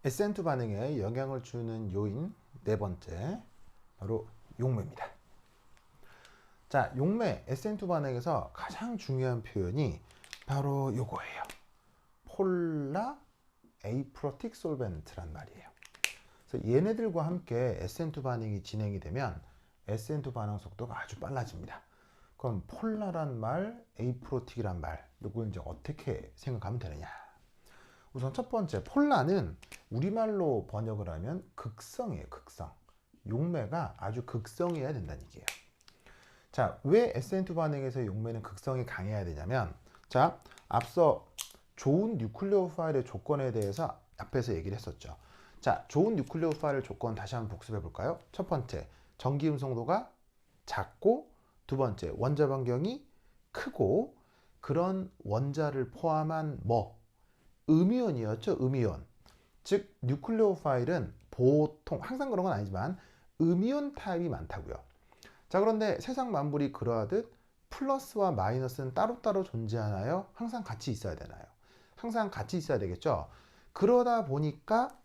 SN2 반응에 영향을 주는 요인 네 번째, 바로 용매입니다. 자, 용매 SN2 반응에서 가장 중요한 표현이 바로 요거예요. 폴라 에이프로틱 솔벤트란 말이에요. 그래서 얘네들과 함께 SN2 반응이 진행이 되면 SN2 반응 속도가 아주 빨라집니다. 그럼 폴라란 말, 에이프로틱이란 말, 이걸 이제 어떻게 생각하면 되느냐? 우선 첫 번째, 폴라는 우리말로 번역을 하면 극성이에요, 극성. 용매가 아주 극성이어야 된다는 얘기예요. 자, 왜 SN2 반응에서 용매는 극성이 강해야 되냐면, 자, 앞서 좋은 뉴클레오파일의 조건에 대해서 앞에서 얘기를 했었죠. 자, 좋은 뉴클레오파일 조건 다시 한번 복습해 볼까요? 첫 번째, 전기 음성도가 작고, 두 번째, 원자 반경이 크고, 그런 원자를 포함한 음이온이었죠. 음이온. 즉 뉴클레오파일은 보통 항상 그런 건 아니지만 음이온 타입이 많다고요. 자, 그런데 세상 만물이 그러하듯 플러스와 마이너스는 따로따로 존재하나요? 항상 같이 있어야 되나요? 항상 같이 있어야 되겠죠. 그러다 보니까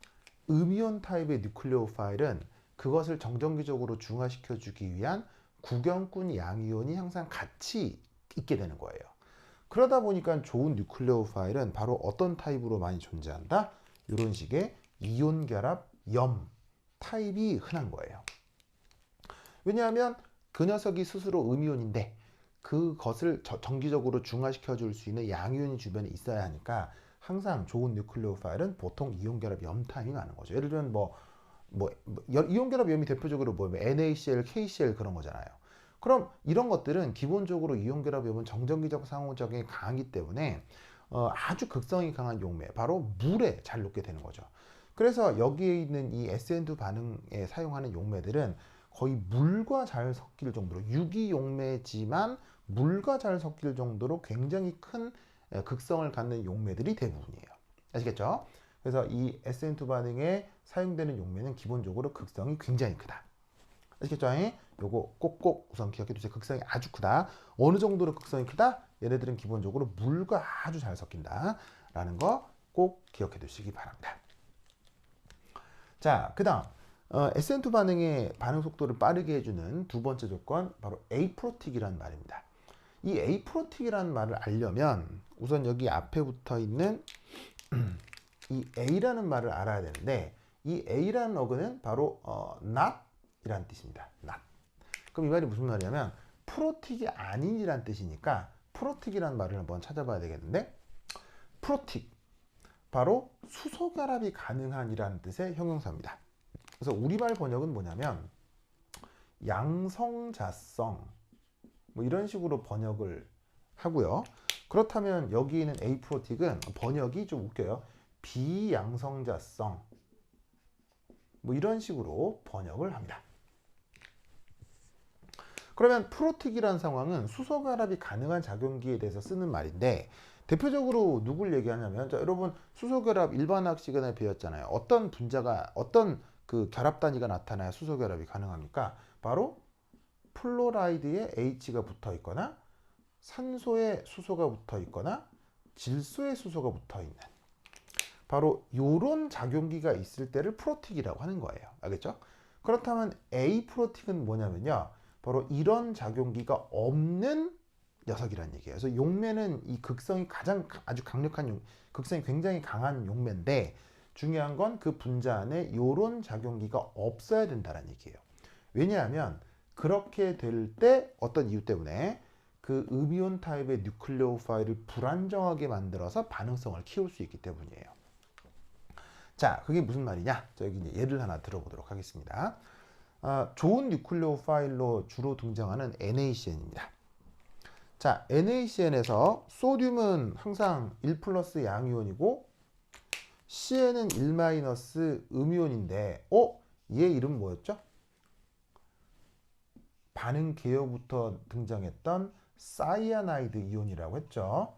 음이온 타입의 뉴클레오파일은 그것을 정전기적으로 중화시켜 주기 위한 구경꾼 양이온이 항상 같이 있게 되는 거예요. 그러다 보니까 좋은 뉴클레오파일은 바로 어떤 타입으로 많이 존재한다? 이런 식의 이온 결합 염 타입이 흔한 거예요. 왜냐하면 그 녀석이 스스로 음이온인데 그것을 정기적으로 중화시켜 줄 수 있는 양이온이 주변에 있어야 하니까 항상 좋은 뉴클레오파일은 보통 이온 결합 염 타입이 많은 거죠. 예를 들면 이온 결합 염이 대표적으로 NaCl, KCl 그런 거잖아요. 그럼 이런 것들은 기본적으로 이온 결합 염은 정전기적 상호작용이 강하기 때문에 아주 극성이 강한 용매, 바로 물에 잘 녹게 되는 거죠. 그래서 여기에 있는 이 SN2 반응에 사용하는 용매들은 거의 물과 잘 섞일 정도로 유기용매지만 물과 잘 섞일 정도로 굉장히 큰 극성을 갖는 용매들이 대부분이에요. 아시겠죠? 그래서 이 SN2 반응에 사용되는 용매는 기본적으로 극성이 굉장히 크다. 아시겠죠? 요거 꼭꼭 우선 기억해 두세요. 극성이 아주 크다. 어느 정도로 극성이 크다? 얘네들은 기본적으로 물과 아주 잘 섞인다. 라는 거 꼭 기억해 두시기 바랍니다. 자, 그 다음 SN2 반응의 반응 속도를 빠르게 해주는 두 번째 조건, 바로 에이프로틱이라는 말입니다. 이 에이프로틱이라는 말을 알려면 우선 여기 앞에 붙어 있는 이 A라는 말을 알아야 되는데, 이 A라는 어근은 바로 not 이란 뜻입니다. not. 그럼 이 말이 무슨 말이냐면 프로틱이 아닌이란 뜻이니까 프로틱이라는 말을 한번 찾아봐야 되겠는데, 프로틱 바로 수소 결합이 가능한이라는 뜻의 형용사입니다. 그래서 우리말 번역은 뭐냐면 양성자성 이런 식으로 번역을 하고요. 그렇다면 여기 있는 에이프로틱은 번역이 좀 웃겨요. 비양성자성 이런 식으로 번역을 합니다. 그러면 프로틱이라는 상황은 수소 결합이 가능한 작용기에 대해서 쓰는 말인데, 대표적으로 누굴 얘기하냐면, 자, 여러분 수소 결합 일반학 시간에 배웠잖아요. 어떤 분자가 어떤 그 결합 단위가 나타나야 수소 결합이 가능합니까? 바로 플로라이드에 H가 붙어 있거나 산소에 수소가 붙어 있거나 질소에 수소가 붙어 있는, 바로 이런 작용기가 있을 때를 프로틱이라고 하는 거예요. 알겠죠? 그렇다면 A 프로틱은 뭐냐면요, 바로 이런 작용기가 없는 녀석이라는 얘기예요. 그래서 용매는 이 극성이 아주 강력한 극성이 굉장히 강한 용매인데, 중요한 건 그 분자 안에 이런 작용기가 없어야 된다는 얘기예요. 왜냐하면 그렇게 될 때 어떤 이유 때문에 그 음이온 타입의 뉴클레오파일을 불안정하게 만들어서 반응성을 키울 수 있기 때문이에요. 자, 그게 무슨 말이냐? 자, 여기 이제 예를 하나 들어보도록 하겠습니다. 좋은 뉴클레오파일로 주로 등장하는 NaCn입니다. 자, NaCn에서 소듐은 항상 1 플러스 양이온이고 Cn은 1 마이너스 음이온인데, 얘 이름 뭐였죠? 반응 개요부터 등장했던 사이아나이드 이온이라고 했죠.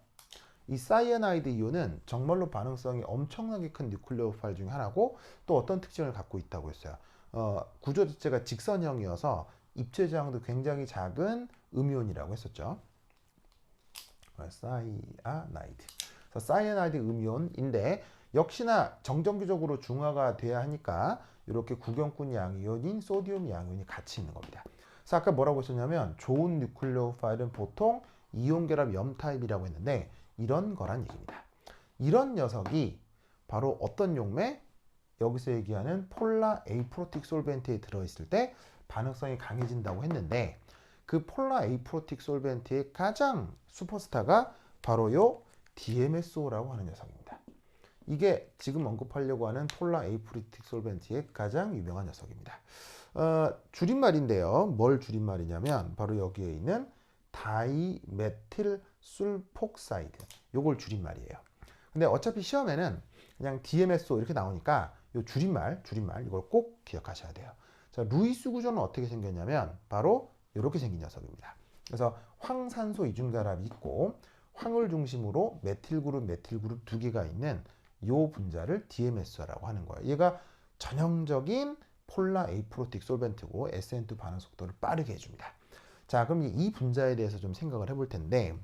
이 사이아나이드 이온은 정말로 반응성이 엄청나게 큰 뉴클레오파일 중에 하나고, 또 어떤 특징을 갖고 있다고 했어요. 구조 자체가 직선형이어서 입체 저항도 굉장히 작은 음이온이라고 했었죠. 사이아나이드. 사이아나이드 음이온인데, 역시나 정정기적으로 중화가 돼야 하니까 이렇게 구경꾼 양이온인 소디움 양이온이 같이 있는 겁니다. 그래서 아까 뭐라고 했었냐면 좋은 뉴클레오 파일은 보통 이온 결합 염 타입이라고 했는데 이런 거란 얘기입니다. 이런 녀석이 바로 어떤 용매? 여기서 얘기하는 폴라 에이프로틱 솔벤트에 들어있을 때 반응성이 강해진다고 했는데 그 폴라 에이프로틱 솔벤트의 가장 슈퍼스타가 바로 요 DMSO라고 하는 녀석입니다. 이게 지금 언급하려고 하는 폴라 에이프로틱 솔벤트의 가장 유명한 녀석입니다. 줄임말인데요. 뭘 줄임말이냐면 바로 여기에 있는 다이메틸 술폭사이드. 요걸 줄임말이에요. 근데 어차피 시험에는 그냥 DMSO 이렇게 나오니까 요 줄임말 이걸 꼭 기억하셔야 돼요. 자, 루이스 구조는 어떻게 생겼냐면 바로 이렇게 생긴 녀석입니다. 그래서 황산소 이중결합이 있고 황을 중심으로 메틸그룹 두 개가 있는 요 분자를 DMSO라고 하는 거예요. 얘가 전형적인 폴라 에이프로틱 솔벤트고 SN2 반응 속도를 빠르게 해줍니다. 자, 그럼 이 분자에 대해서 좀 생각을 해볼 텐데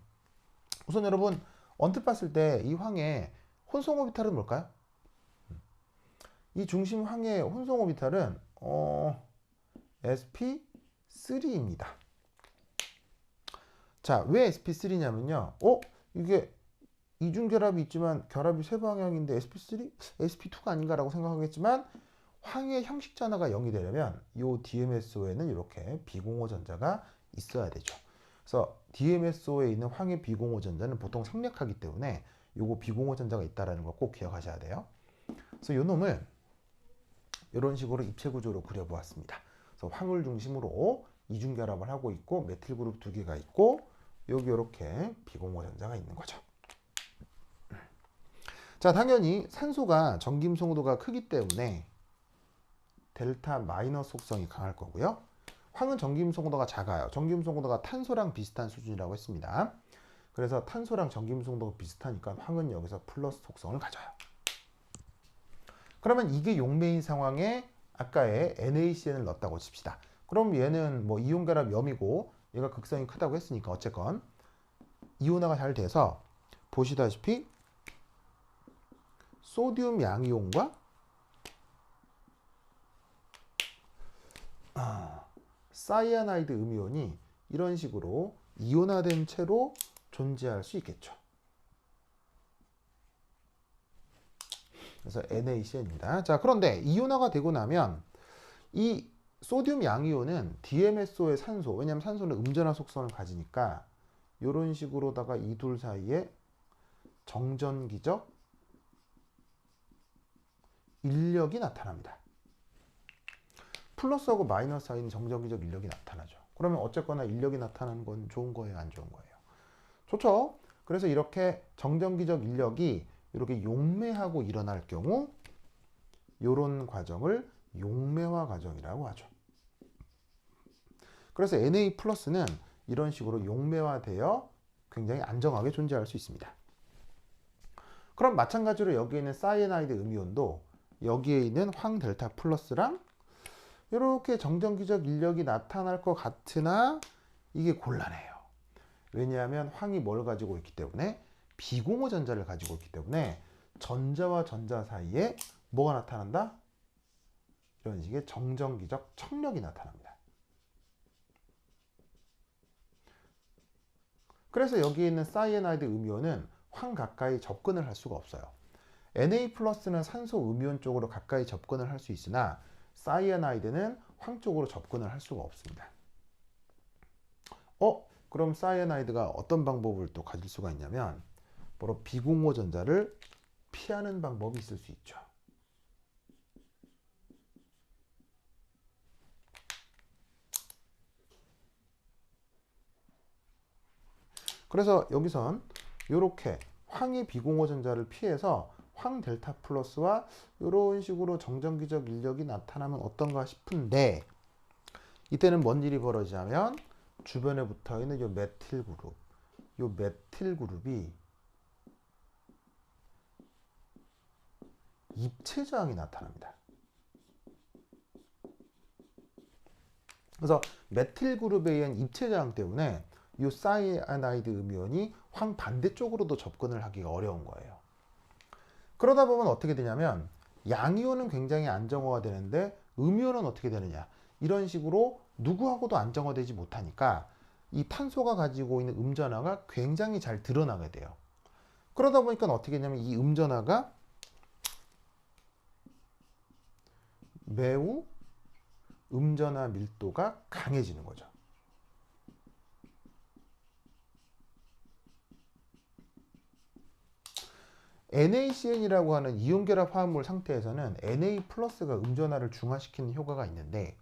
우선 여러분 언뜻 봤을 때 이 황의 혼성 오비탈은 뭘까요? 이 중심 황의 혼성 오비탈은 sp3입니다. 자, 왜 sp3냐면요. 이게 이중결합이 있지만 결합이 세 방향인데 sp3? sp2가 아닌가라고 생각하겠지만 황의 형식 전화가 0이 되려면 이 DMSO에는 이렇게 비공호 전자가 있어야 되죠. 그래서 DMSO에 있는 황의 비공호 전자는 보통 생략하기 때문에 요거 비공호 전자가 있다는 걸 꼭 기억하셔야 돼요. 그래서 요 놈을 이런 식으로 입체 구조로 그려보았습니다. 그래서 황을 중심으로 이중결합을 하고 있고 메틸 그룹 두 개가 있고 여기 이렇게 비공호 전자가 있는 거죠. 자, 당연히 산소가 전김 송도가 크기 때문에 델타 마이너스 속성이 강할 거고요. 황은 전김 송도가 작아요. 전김 송도가 탄소랑 비슷한 수준이라고 했습니다. 그래서 탄소랑 전김 송도가 비슷하니까 황은 여기서 플러스 속성을 가져요. 그러면 이게 용매인 상황에 아까의 NaCn을 넣었다고 칩시다. 그럼 얘는 뭐 이온 결합 염이고 얘가 극성이 크다고 했으니까 어쨌건 이온화가 잘 돼서 보시다시피 소디움 양이온과 사이아나이드 음이온이 이런 식으로 이온화된 채로 존재할 수 있겠죠. 그래서 NaCn입니다. 자, 그런데 이온화가 되고 나면 이 소듐 양이온은 DMSO의 산소, 왜냐하면 산소는 음전화 속성을 가지니까 이런 식으로다가 이 둘 사이에 정전기적 인력이 나타납니다. 플러스하고 마이너스 사이는 정전기적 인력이 나타나죠. 그러면 어쨌거나 인력이 나타나는 건 좋은 거예요, 안 좋은 거예요? 좋죠. 그래서 이렇게 정전기적 인력이 이렇게 용매하고 일어날 경우 이런 과정을 용매화 과정이라고 하죠. 그래서 Na+는 이런 식으로 용매화되어 굉장히 안정하게 존재할 수 있습니다. 그럼 마찬가지로 여기에 있는 사이애나이드 음이온도 여기에 있는 황 델타 플러스랑 이렇게 정전기적 인력이 나타날 것 같으나 이게 곤란해요. 왜냐하면 황이 뭘 가지고 있기 때문에 비공호 전자를 가지고 있기 때문에 전자와 전자 사이에 뭐가 나타난다? 이런 식의 정전기적 청력이 나타납니다. 그래서 여기에 있는 사이애나이드 음이온은 황 가까이 접근을 할 수가 없어요. Na+는 산소 음이온 쪽으로 가까이 접근을 할 수 있으나 사이애나이드는 황 쪽으로 접근을 할 수가 없습니다. 그럼 사이애나이드가 어떤 방법을 또 가질 수가 있냐면 바로 비공호 전자를 피하는 방법이 있을 수 있죠. 그래서 여기선 이렇게 황의 비공호 전자를 피해서 황 델타 플러스와 이런 식으로 정전기적 인력이 나타나면 어떤가 싶은데 이때는 뭔 일이 벌어지냐면 주변에 붙어 있는 이 메틸 그룹이 입체 저항이 나타납니다. 그래서 메틸 그룹에 의한 입체 저항 때문에 이 사이아나이드 음이온이 황 반대쪽으로도 접근을 하기가 어려운 거예요. 그러다 보면 어떻게 되냐면 양이온은 굉장히 안정화가 되는데 음이온은 어떻게 되느냐. 이런 식으로 누구하고도 안정화되지 못하니까 이 탄소가 가지고 있는 음전하가 굉장히 잘 드러나게 돼요. 그러다 보니까 어떻게 되냐면 이 음전하가 매우 음전화 밀도가 강해지는 거죠. NaCn이라고 하는 이온결합 화합물 상태에서는 Na+가 음전하를 중화시키는 효과가 있는데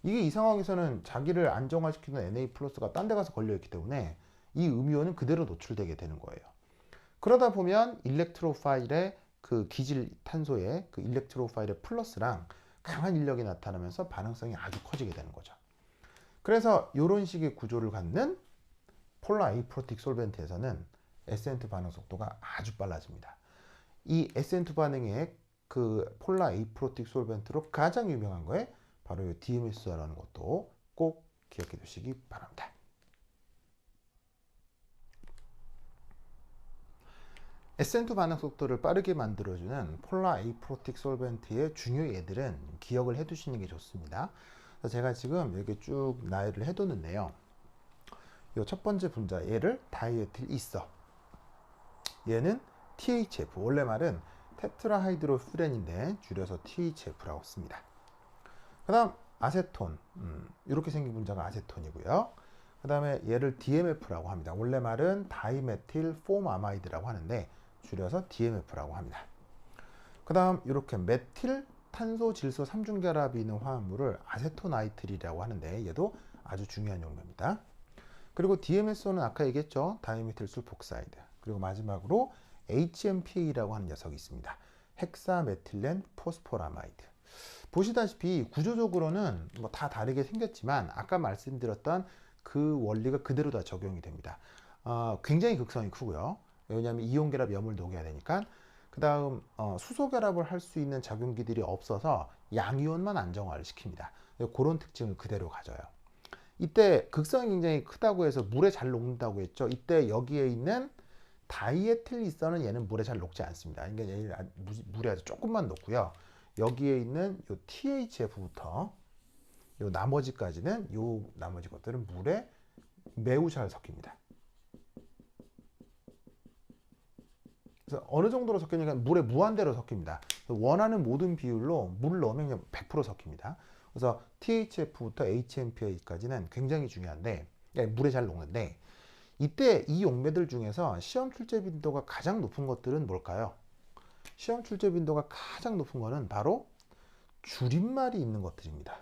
이게 이 상황에서는 자기를 안정화시키는 Na+가 딴 데 가서 걸려있기 때문에 이 음이온은 그대로 노출되게 되는 거예요. 그러다 보면 일렉트로파일의 그 기질 탄소의 그 일렉트로파일의 플러스랑 강한 인력이 나타나면서 반응성이 아주 커지게 되는 거죠. 그래서 이런 식의 구조를 갖는 폴라 아이프로틱 솔벤트에서는 SN2 반응 속도가 아주 빨라집니다. 이 SN2 반응의 그 폴라 아이프로틱 솔벤트로 가장 유명한 거에 바로 이 DMS라는 것도 꼭 기억해 두시기 바랍니다. SN2 반응 속도를 빠르게 만들어주는 폴라 아이프로틱 솔벤트의 중요 예들은 기억을 해 두시는 게 좋습니다. 그래서 제가 지금 이렇게 쭉 나열을 해 뒀는데요. 이 첫 번째 분자 얘를 다이에틸 이서, 얘는 THF, 원래 말은 테트라하이드로퓨렌인데 줄여서 THF라고 씁니다. 그 다음 아세톤, 이렇게 생긴 분자가 아세톤이고요. 그 다음에 얘를 DMF라고 합니다. 원래 말은 다이메틸 포암아이드라고 하는데 줄여서 DMF라고 합니다. 그 다음 이렇게 메틸 탄소 질소 3중결합이 있는 화합물을 아세토나이트릴이라고 하는데 얘도 아주 중요한 용매입니다. 그리고 DMSO는 아까 얘기했죠. 다이메틸 술폭사이드. 그리고 마지막으로 HMPA라고 하는 녀석이 있습니다. 헥사메틸렌 포스포라마이드. 보시다시피 구조적으로는 뭐 다 다르게 생겼지만 아까 말씀드렸던 그 원리가 그대로 다 적용이 됩니다. 굉장히 극성이 크고요. 왜냐하면 이온결합 염을 녹여야 되니까. 그 다음 수소 결합을 할 수 있는 작용기들이 없어서 양이온만 안정화를 시킵니다. 그런 특징을 그대로 가져요. 이때 극성이 굉장히 크다고 해서 물에 잘 녹는다고 했죠. 이때 여기에 있는 다이에틸리서는 얘는 물에 잘 녹지 않습니다. 그러니까 얘는 물에 아주 조금만 녹고요. 여기에 있는 요 THF부터 요 나머지까지는 요 나머지 것들은 물에 매우 잘 섞입니다. 그래서 어느 정도로 섞이냐면 물에 무한대로 섞입니다. 원하는 모든 비율로 물을 넣으면 그냥 100% 섞입니다. 그래서 THF부터 HMPA까지는 굉장히 중요한데 물에 잘 녹는데 이때 이 용매들 중에서 시험 출제 빈도가 가장 높은 것들은 뭘까요? 시험 출제 빈도가 가장 높은 것은 바로 줄임말이 있는 것들입니다.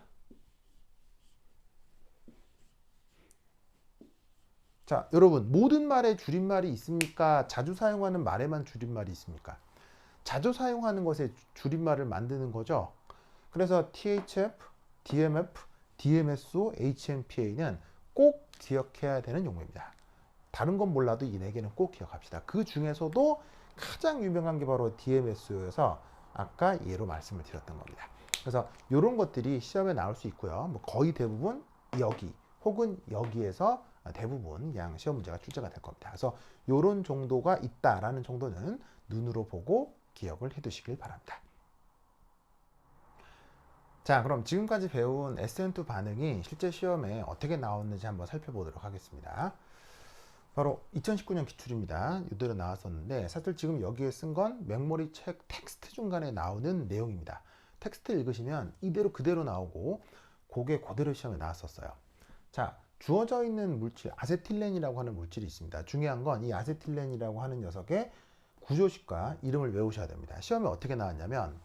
자, 여러분 모든 말에 줄임말이 있습니까? 자주 사용하는 말에만 줄임말이 있습니까? 자주 사용하는 것에 줄임말을 만드는 거죠. 그래서 THF, DMF, DMSO, HMPA는 꼭 기억해야 되는 용어입니다. 다른 건 몰라도 이 4개는 꼭 기억합시다. 그 중에서도 가장 유명한 게 바로 DMSO여서 아까 예로 말씀을 드렸던 겁니다. 그래서 이런 것들이 시험에 나올 수 있고요. 뭐 거의 대부분 여기 혹은 여기에서 대부분 양 시험 문제가 출제가 될 겁니다. 그래서 이런 정도가 있다라는 정도는 눈으로 보고 기억을 해 두시길 바랍니다. 자, 그럼 지금까지 배운 SN2 반응이 실제 시험에 어떻게 나왔는지 한번 살펴보도록 하겠습니다. 바로 2019년 기출입니다. 이대로 나왔었는데 사실 지금 여기에 쓴 건 맹머리 책 텍스트 중간에 나오는 내용입니다. 텍스트 읽으시면 이대로 그대로 나오고 그게 그대로 시험에 나왔었어요. 자, 주어져 있는 물질 아세틸렌이라고 하는 물질이 있습니다. 중요한 건 이 아세틸렌이라고 하는 녀석의 구조식과 이름을 외우셔야 됩니다. 시험에 어떻게 나왔냐면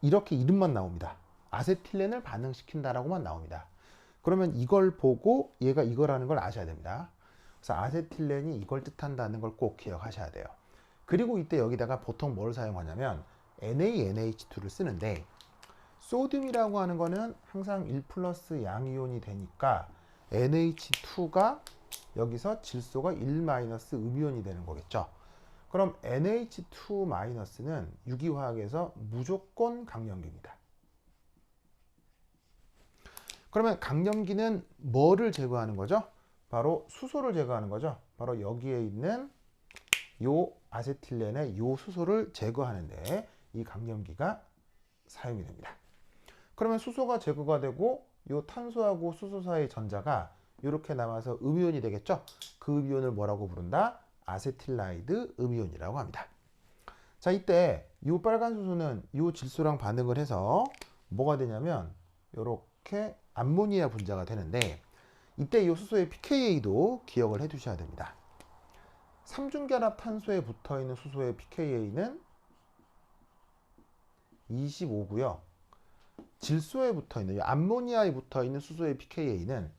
이렇게 이름만 나옵니다. 아세틸렌을 반응시킨다라고만 나옵니다. 그러면 이걸 보고 얘가 이거라는 걸 아셔야 됩니다. 그래서 아세틸렌이 이걸 뜻한다는 걸 꼭 기억하셔야 돼요. 그리고 이때 여기다가 보통 뭘 사용하냐면 NaNH2를 쓰는데 소듐이라고 하는 거는 항상 1 플러스 양이온이 되니까 NH2가 여기서 질소가 1 마이너스 음이온이 되는 거겠죠. 그럼 NH2 마이너스는 유기화학에서 무조건 강염기입니다. 그러면 강염기는 뭐를 제거하는 거죠? 바로 수소를 제거하는 거죠. 바로 여기에 있는 요 아세틸렌의 요 수소를 제거하는데 이 강염기가 사용이 됩니다. 그러면 수소가 제거가 되고 요 탄소하고 수소 사이의 전자가 이렇게 남아서 음이온이 되겠죠. 그 음이온을 뭐라고 부른다? 아세틸라이드 음이온이라고 합니다. 자, 이때 이 빨간 수소는 이 질소랑 반응을 해서 뭐가 되냐면 이렇게 암모니아 분자가 되는데, 이때 이 수소의 pKa도 기억을 해 두셔야 됩니다. 삼중결합 탄소에 붙어 있는 수소의 pKa는 25고요. 질소에 붙어 있는, 암모니아에 붙어 있는 수소의 pKa는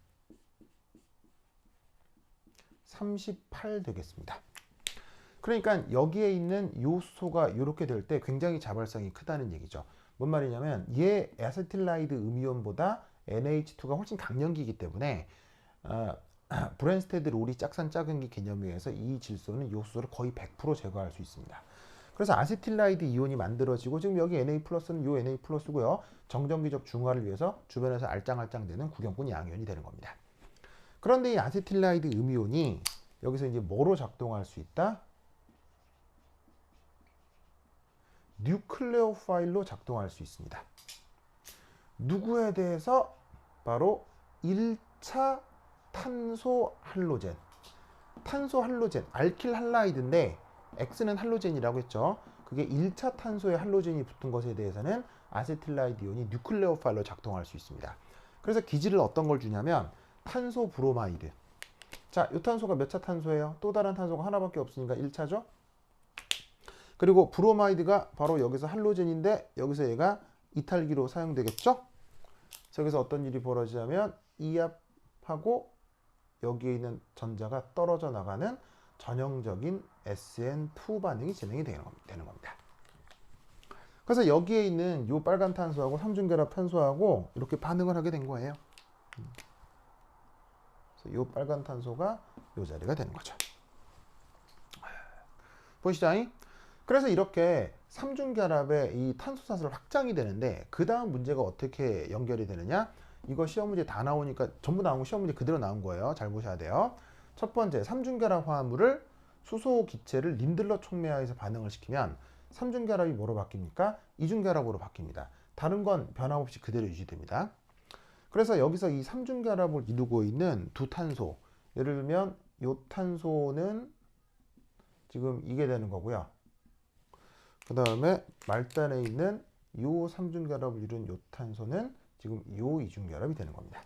38 되겠습니다. 그러니까 여기에 있는 이 수소가 이렇게 될 때 굉장히 자발성이 크다는 얘기죠. 뭔 말이냐면 얘 아세틸라이드 음이온보다 NH2가 훨씬 강염기이기 때문에 브랜스테드 롤이 짝산짝은기 개념에 의해서 이 질소는 이 수소를 거의 100% 제거할 수 있습니다. 그래서 아세틸라이드 이온이 만들어지고, 지금 여기 Na 플러스는 요 Na 플러스고요. 정전기적 중화를 위해서 주변에서 알짱알짱 되는 구경꾼 양이온이 되는 겁니다. 그런데 이 아세틸라이드 음이온이 여기서 이제 뭐로 작동할 수 있다? 뉴클레오파일로 작동할 수 있습니다. 누구에 대해서? 바로 1차 탄소 할로젠. 탄소 할로젠, 알킬 할라이드인데 X는 할로젠이라고 했죠. 그게 1차 탄소에 할로젠이 붙은 것에 대해서는 아세틸라이드 이온이 뉴클레오파일로 작동할 수 있습니다. 그래서 기질을 어떤 걸 주냐면 탄소 브로마이드. 자, 이 탄소가 몇 차 탄소예요? 또 다른 탄소가 하나밖에 없으니까 1차죠. 그리고 브로마이드가 바로 여기서 할로젠인데 여기서 얘가 이탈기로 사용되겠죠. 여기서 어떤 일이 벌어지냐면 이압하고 여기에 있는 전자가 떨어져 나가는 전형적인 SN2 반응이 진행이 되는 겁니다. 그래서 여기에 있는 이 빨간 탄소하고 삼중결합 탄소하고 이렇게 반응을 하게 된 거예요. 그래서 이 빨간 탄소가 이 자리가 되는 거죠. 보시죠. 그래서 이렇게 삼중결합의 이 탄소사슬 확장이 되는데, 그 다음 문제가 어떻게 연결이 되느냐? 이거 시험 문제 다 나오니까 전부 나온 거 시험 문제 그대로 나온 거예요. 잘 보셔야 돼요. 첫 번째, 삼중결합 화합물을 수소 기체를 린들러 촉매하에서 반응을 시키면 삼중결합이 뭐로 바뀝니까? 이중결합으로 바뀝니다. 다른 건 변함없이 그대로 유지됩니다. 그래서 여기서 이 삼중결합을 이루고 있는 두 탄소, 예를 들면 이 탄소는 지금 이게 되는 거고요. 그 다음에 말단에 있는 이 삼중결합을 이룬 이 탄소는 지금 이 이중결합이 되는 겁니다.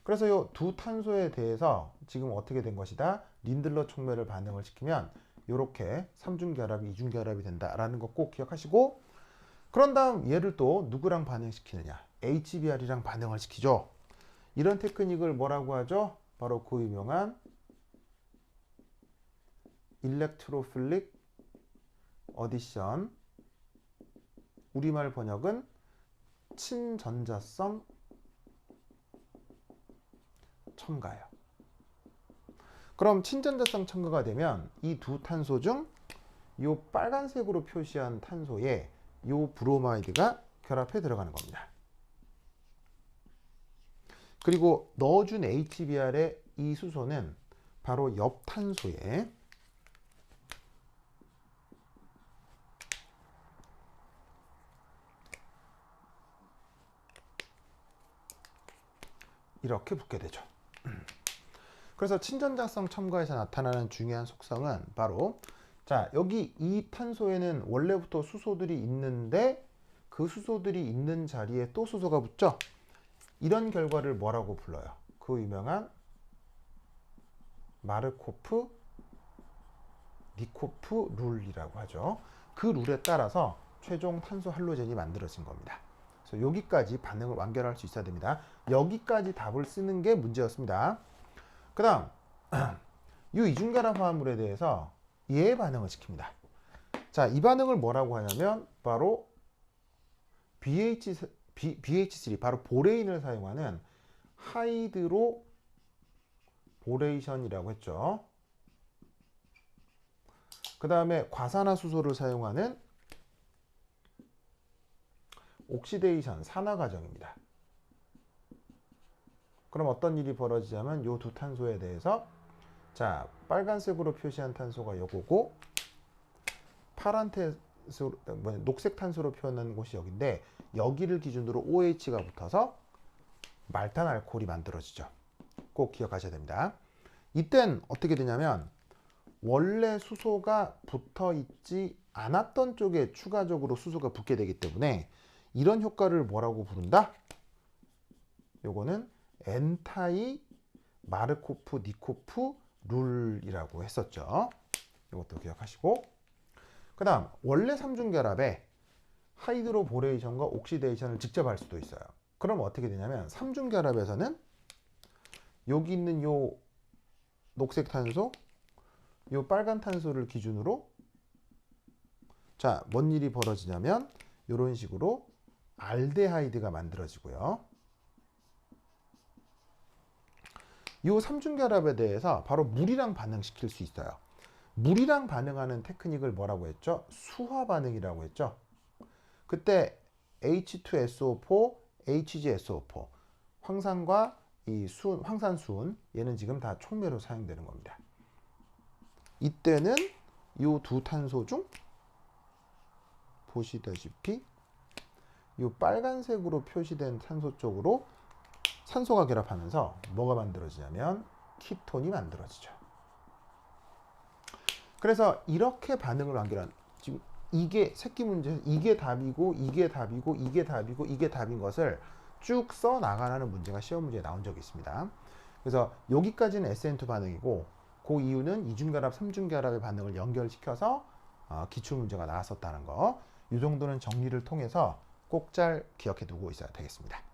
그래서 이 두 탄소에 대해서 지금 어떻게 된 것이다? 린들러 촉매를 반응을 시키면 이렇게 삼중결합이 이중결합이 된다라는 거 꼭 기억하시고, 그런 다음 얘를 또 누구랑 반응시키느냐? HBr이랑 반응을 시키죠. 이런 테크닉을 뭐라고 하죠? 바로 그 유명한 일렉트로필릭 어디션, 우리말 번역은 친전자성 첨가예요. 그럼 친전자성 첨가가 되면 이 두 탄소 중 이 빨간색으로 표시한 탄소에 이 브로마이드가 결합해 들어가는 겁니다. 그리고 넣어준 HBr의 이 수소는 바로 옆 탄소에 이렇게 붙게 되죠. 그래서 친전자성 첨가에서 나타나는 중요한 속성은 바로, 자, 여기 이 탄소에는 원래부터 수소들이 있는데 그 수소들이 있는 자리에 또 수소가 붙죠. 이런 결과를 뭐라고 불러요? 그 유명한 마르코프 니코프 룰이라고 하죠. 그 룰에 따라서 최종 탄소 할로젠이 만들어진 겁니다. 그래서 여기까지 반응을 완결할 수 있어야 됩니다. 여기까지 답을 쓰는 게 문제였습니다. 그 다음 이 이중결합 화합물에 대해서 얘 반응을 시킵니다. 자, 이 반응을 뭐라고 하냐면 바로 BH3, 바로 보레인을 사용하는 하이드로 보레이션이라고 했죠. 그 다음에 과산화수소를 사용하는 옥시데이션, 산화 과정입니다. 그럼 어떤 일이 벌어지냐면 이 두 탄소에 대해서 자, 빨간색으로 표시한 탄소가 요거고 녹색 탄소로 표현한 곳이 여기인데 여기를 기준으로 OH가 붙어서 말탄 알코올이 만들어지죠. 꼭 기억하셔야 됩니다. 이땐 어떻게 되냐면 원래 수소가 붙어 있지 않았던 쪽에 추가적으로 수소가 붙게 되기 때문에 이런 효과를 뭐라고 부른다? 요거는 엔타이 마르코프 니코프 룰이라고 했었죠. 이것도 기억하시고, 그 다음 원래 삼중결합에 하이드로보레이션과 옥시데이션을 직접 할 수도 있어요. 그럼 어떻게 되냐면 삼중결합에서는 여기 있는 요 녹색 탄소, 요 빨간 탄소를 기준으로 자, 뭔 일이 벌어지냐면 이런 식으로 알데하이드가 만들어지고요. 이 삼중결합에 대해서 바로 물이랑 반응시킬 수 있어요. 물이랑 반응하는 테크닉을 뭐라고 했죠? 수화 반응이라고 했죠. 그때 H2SO4, HgSO4 황산과 이 황산수은 얘는 지금 다 촉매로 사용되는 겁니다. 이때는 이 두 탄소 중 보시다시피 이 빨간색으로 표시된 탄소 쪽으로 산소가 결합하면서 뭐가 만들어지냐면 키톤이 만들어지죠. 그래서 이렇게 반응을 완결한 지금 이게 새끼 문제, 이게 답이고 이게 답이고 이게 답이고 이게 답인 것을 쭉 써 나가라는 문제가 시험 문제에 나온 적이 있습니다. 그래서 여기까지는 SN2 반응이고 그 이유는 이중결합, 삼중결합의 반응을 연결시켜서 기출 문제가 나왔었다는 거. 이 정도는 정리를 통해서 꼭 잘 기억해 두고 있어야 되겠습니다.